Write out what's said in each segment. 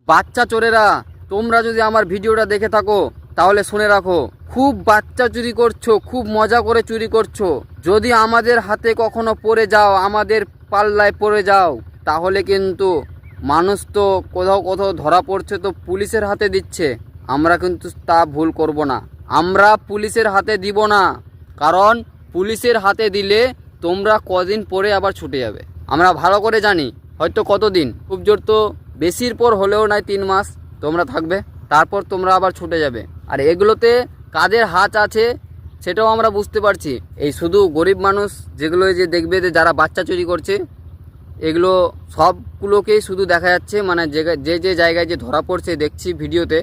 বাচ্চা চোরেরা, তোমরা যদি আমার ভিডিওটা দেখে থাকো তাহলে শুনে রাখো, খুব বাচ্চা চুরি করছো, খুব মজা করে চুরি করছো। যদি আমাদের হাতে কখনো পড়ে যাও, আমাদের পাল্লায় পড়ে যাও, তাহলে কিন্তু মানুষ তো কোথাও কোথাও ধরা পড়ছে তো পুলিশের হাতে দিচ্ছে। আমরা কিন্তু তা ভুল করব না, আমরা পুলিশের হাতে দিব না। কারণ পুলিশের হাতে দিলে তোমরা কদিন পরে আবার ছুটে যাবে। আমরা ভালো করে জানি, হয়তো কতদিন, খুব জোর তো বেশির পর হলেও নাই 3 মাস তোমরা থাকবে, তারপর তোমরা আবার ছুটে যাবে। আর এগুলোতে কাদের হাত আছে সেটাও আমরা বুঝতে পারছি। এই শুধু গরিব মানুষ যেগুলো যে দেখবে যে যারা বাচ্চা চুরি করছে, এগুলো সবগুলোকেই শুধু দেখা যাচ্ছে, মানে যে যে জায়গায় যে ধরা পড়ছে দেখছি ভিডিওতে,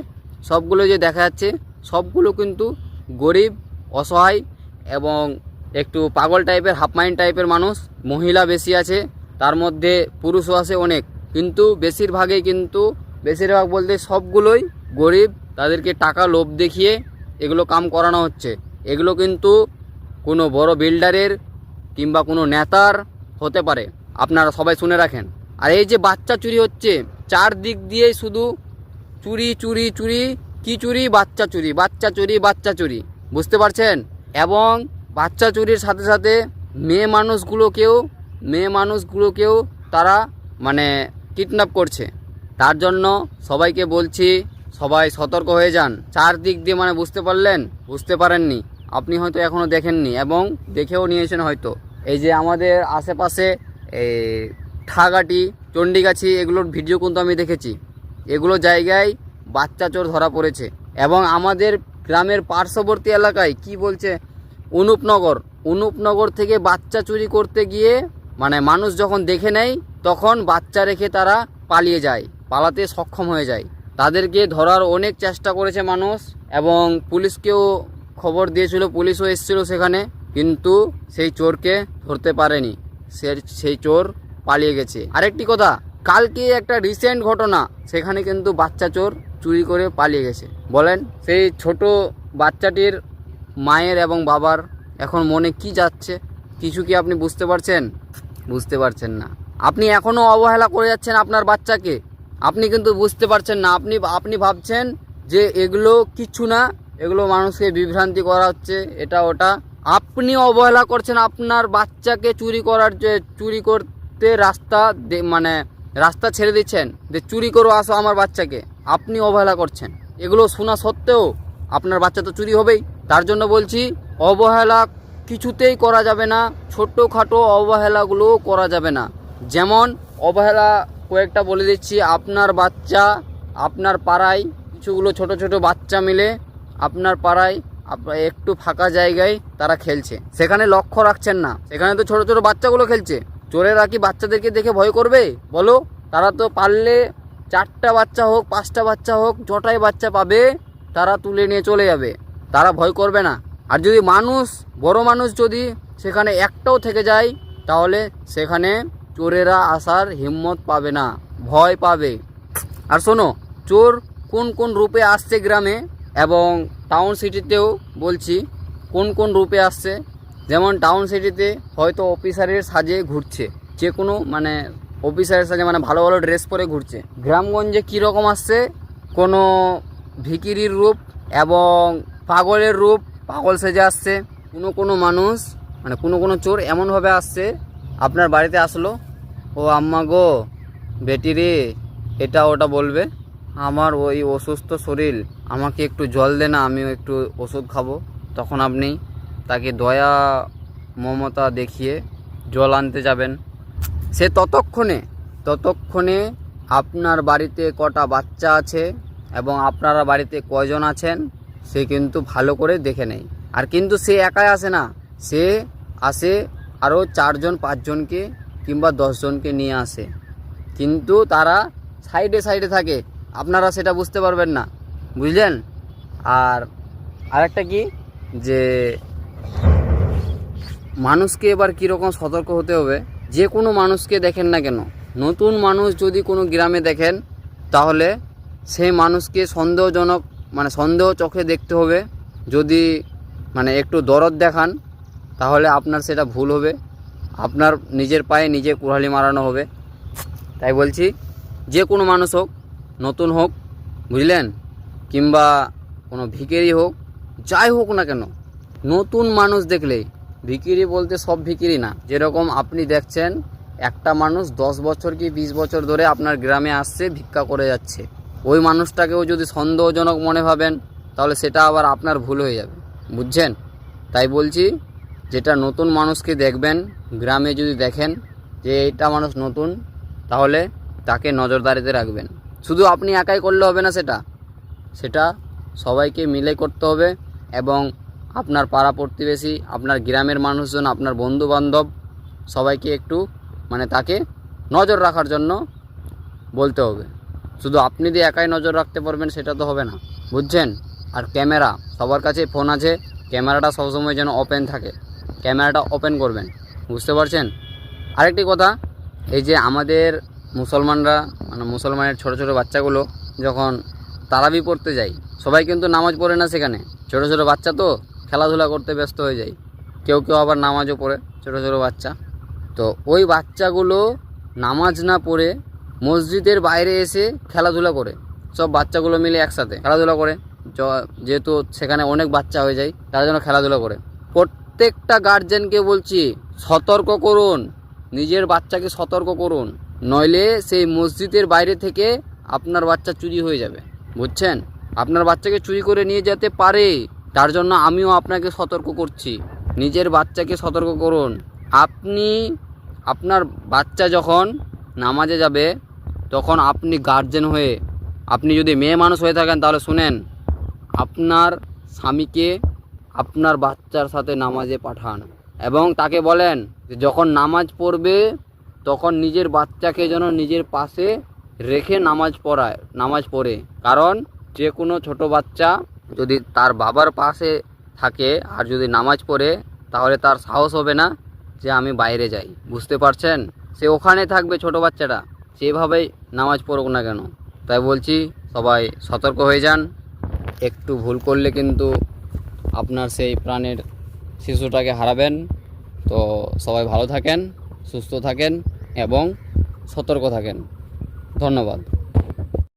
সবগুলো যে দেখা যাচ্ছে সবগুলো কিন্তু গরিব, অসহায় এবং একটু পাগল টাইপের, হাফ মাইন্ড টাইপের মানুষ। মহিলা বেশি আছে, তার মধ্যে পুরুষও আছে অনেক, কিন্তু বেশিরভাগ বলতে সবগুলোই গরিব। তাদেরকে টাকা লোভ দেখিয়ে এগুলো কাম করানো হচ্ছে। এগুলো কিন্তু কোনো বড় বিল্ডারের কিংবা কোনো নেতার হতে পারে, আপনারা সবাই শুনে রাখেন। আর এই যে বাচ্চা চুরি হচ্ছে, চারদিক দিয়েই শুধু চুরি চুরি চুরি, কি চুরি? বাচ্চা চুরি, বাচ্চা চুরি, বাচ্চা চুরি, বুঝতে পারছেন? এবং বাচ্চা চুরির সাথে সাথে মেয়ে মানুষগুলোকেও তারা মানে কিডন্যাপ করছে। তার জন্য সবাইকে বলছি, সবাই সতর্ক হয়ে যান। চারদিক দিয়ে মানে বুঝতে পারলেন? বুঝতে পারেননি আপনি, হয়তো এখনও দেখেননি এবং দেখেও নিয়েছেন হয়তো। এই যে আমাদের আশেপাশে এই ঠাগাটি, চণ্ডীগাছি, এগুলোর ভিডিও কিন্তু আমি দেখেছি। এগুলো জায়গায় বাচ্চা চোর ধরা পড়েছে। এবং আমাদের গ্রামের পার্শ্ববর্তী এলাকায় কি বলছে, অনুপনগর থেকে বাচ্চা চুরি করতে গিয়ে মানে মানুষ যখন দেখে নেয় তখন বাচ্চা রেখে তারা পালিয়ে যায়, পালাতে সক্ষম হয়ে যায়। তাদেরকে ধরার অনেক চেষ্টা করেছে মানুষ এবং পুলিশকেও খবর দিয়েছিল, পুলিশও এসেছিল সেখানে, কিন্তু সেই চোরকে ধরতে পারেনি। সেই চোর পালিয়ে গেছে। আরেকটি কথা, কালকে একটা রিসেন্ট ঘটনা, সেখানে কিন্তু বাচ্চা চোর চুরি করে পালিয়ে গেছে। বলেন, সেই ছোট বাচ্চাটির মায়ের এবং বাবার এখন মনে কি যাচ্ছে? কিছু কি আপনি বুঝতে পারছেন? বুঝতে পারছেন না। আপনি এখনও অবহেলা করে যাচ্ছেন আপনার বাচ্চাকে। আপনি কিন্তু বুঝতে পারছেন না। আপনি ভাবছেন যে এগুলো কিচ্ছু না, এগুলো মানুষকে বিভ্রান্তি করা হচ্ছে, এটা ওটা। আপনি অবহেলা করছেন আপনার বাচ্চাকে। চুরি করতে রাস্তা ছেড়ে দিচ্ছেন যে চুরি করো, আসো আমার বাচ্চাকে। আপনি অবহেলা করছেন। এগুলো শোনা সত্ত্বেও আপনার বাচ্চা তো চুরি হবেই। তার জন্য বলছি, অবহেলা কিছুতেই করা যাবে না। ছোটোখাটো অবহেলাগুলোও করা যাবে না। যেমন অবহেলা কয়েকটা বলে দিচ্ছি। আপনার বাচ্চা আপনার পাড়ায়, কিছুগুলো ছোট ছোট বাচ্চা মিলে আপনার পাড়ায় একটু ফাঁকা জায়গায় তারা খেলছে, সেখানে লক্ষ্য রাখছেন না। সেখানে তো ছোট ছোট বাচ্চাগুলো খেলছে। চোরেরা কি বাচ্চাদেরকে দেখে ভয় করবে? বলো, তারা তো পারলে 4টা বাচ্চা হোক, 5টা বাচ্চা হোক, যটাই বাচ্চা পাবে তারা তুলে নিয়ে চলে যাবে। তারা ভয় করবে না। আর যদি বড় মানুষ যদি সেখানে একটাও থেকে যায়, তাহলে সেখানে চোরেরা আসার হিম্মত পাবে না, ভয় পাবে। আর শোনো, চোর কোন কোন রূপে আসছে গ্রামে এবং টাউন সিটিতেও বলছি কোন কোন রূপে আসছে। যেমন টাউন সিটিতে হয়তো অফিসারের সাজে ঘুরছে, যে কোনো অফিসারের সাজে, ভালো ভালো ড্রেস পরে ঘুরছে। গ্রামগঞ্জে কীরকম আসছে, কোনো ভিখিরির রূপ এবং পাগলের রূপ, পাগল সেজে আসছে। কোনো মানুষ কোনো চোর এমনভাবে আসছে, আপনার বাড়িতে আসলো, ও আম্মা গো, বেটি রে, এটা ওটা বলবে, আমার ওই অসুস্থ শরীর, আমাকে একটু জল দে না, আমিও একটু ওষুধ খাবো। তখন আপনি তাকে দয়া মমতা দেখিয়ে জল আনতে যাবেন। সে ততক্ষণে আপনার বাড়িতে কটা বাচ্চা আছে এবং আপনারা বাড়িতে কয়জন আছেন সে কিন্তু ভালো করে দেখে নেয়। আর কিন্তু সে একাই আসে না, সে আসে আরও 4জন 5জনকে কিংবা 10 জনকে নিয়ে আসে, কিন্তু তারা সাইডে থাকে, আপনারা সেটা বুঝতে পারবেন না, বুঝলেন? আর আরেকটা কি, যে মানুষকে এবার কীরকম সতর্ক হতে হবে। যে কোনো মানুষকে দেখেন না কেন, নতুন মানুষ যদি কোনো গ্রামে দেখেন, তাহলে সেই মানুষকে সন্দেহ চোখে দেখতে হবে। যদি একটু দরদ দেখান, তাহলে আপনার সেটা ভুল হবে, আপনার নিজের পায়ে নিজে কুড়ালি মারানো হবে। তাই বলছি, যে কোনো মানুষ হোক, নতুন হোক, বুঝলেন, কিংবা কোনো ভিখিরি হোক, যাই হোক না কেন, নতুন মানুষ দেখলেই, ভিখিরি বলতে সব ভিখিরি না, যেরকম আপনি দেখছেন একটা মানুষ 10 বছর কি 20 বছর ধরে আপনার গ্রামে আসছে, ভিক্ষা করে যাচ্ছে, ওই মানুষটাকেও যদি সন্দেহজনক মনে ভাবেন তাহলে সেটা আবার আপনার ভুল হয়ে যাবে, বুঝছেন। তাই বলছি, যেটা নতুন মানুষকে দেখবেন, গ্রামে যদি দেখেন যে এটা মানুষ নতুন, তাহলে তাকে নজরদারিতে রাখবেন। শুধু আপনি একাই করলে হবে না, সেটা সবাইকে মিলে করতে হবে, এবং আপনার পাড়া প্রতিবেশী, আপনার গ্রামের মানুষজন, আপনার বন্ধুবান্ধব সবাইকে একটু তাকে নজর রাখার জন্য বলতে হবে। শুধু আপনি দিয়ে একাই নজর রাখতে পারবেন সেটা তো হবে না, বুঝছেন। আর ক্যামেরা, সবার কাছে ফোন আছে, ক্যামেরাটা সবসময় যেন ওপেন থাকে, ক্যামেরাটা ওপেন করবেন, বুঝতে পারছেন। আরেকটি কথা, এই যে আমাদের মুসলমানরা, মুসলমানের ছোট ছোট বাচ্চাগুলো যখন তারাবি পড়তে যায়, সবাই কিন্তু নামাজ পড়ে না সেখানে, ছোট ছোট বাচ্চা তো খেলাধুলা করতে ব্যস্ত হয়ে যায়, কেউ কেউ আবার নামাজও পড়ে, ছোট ছোট বাচ্চা। তো ওই বাচ্চাগুলো নামাজ না পড়ে মসজিদের বাইরে এসে খেলাধুলা করে, সব বাচ্চাগুলো মিলে একসাথে খেলাধুলা করে, যেহেতু সেখানে অনেক বাচ্চা হয়ে যায় তার জন্য খেলাধুলা করে। প্রত্যেকটা গার্জেনকে বলছি, সতর্ক করুন, নিজের বাচ্চাকে সতর্ক করুন, নইলে সেই মসজিদের বাইরে থেকে আপনার বাচ্চা চুরি হয়ে যাবে, বুঝছেন। আপনার বাচ্চাকে চুরি করে নিয়ে যেতে পারে, তার জন্য আমিও আপনাকে সতর্ক করছি, নিজের বাচ্চাকে সতর্ক করুন। আপনি আপনার বাচ্চা যখন নামাজে যাবে তখন আপনি গার্জেন হয়ে, আপনি যদি মেয়ে মানুষ হয়ে থাকেন তাহলে শুনেন, আপনার স্বামীকে আপনার বাচ্চার সাথে নামাজে পাঠান, এবং তাকে বলেন যে যখন নামাজ পড়বে তখন নিজের বাচ্চাকে যেন নিজের পাশে রেখে নামাজ পড়ে। কারণ যে কোনো ছোট বাচ্চা যদি তার বাবার পাশে থাকে আর যদি নামাজ পড়ে, তাহলে তার সাহস হবে না যে আমি বাইরে যাই, বুঝতে পারছেন। সে ওখানে থাকবে, ছোট বাচ্চাটা, সেভাবেই নামাজ পড়ুক না কেন। তাই বলছি, সবাই সতর্ক হয়ে যান, একটু ভুল করলে কিন্তু আপনার সেই প্রাণের শিশুটাকে হারাবেন। তো সবাই ভালো থাকেন, সুস্থ থাকেন এবং সতর্ক থাকেন। ধন্যবাদ।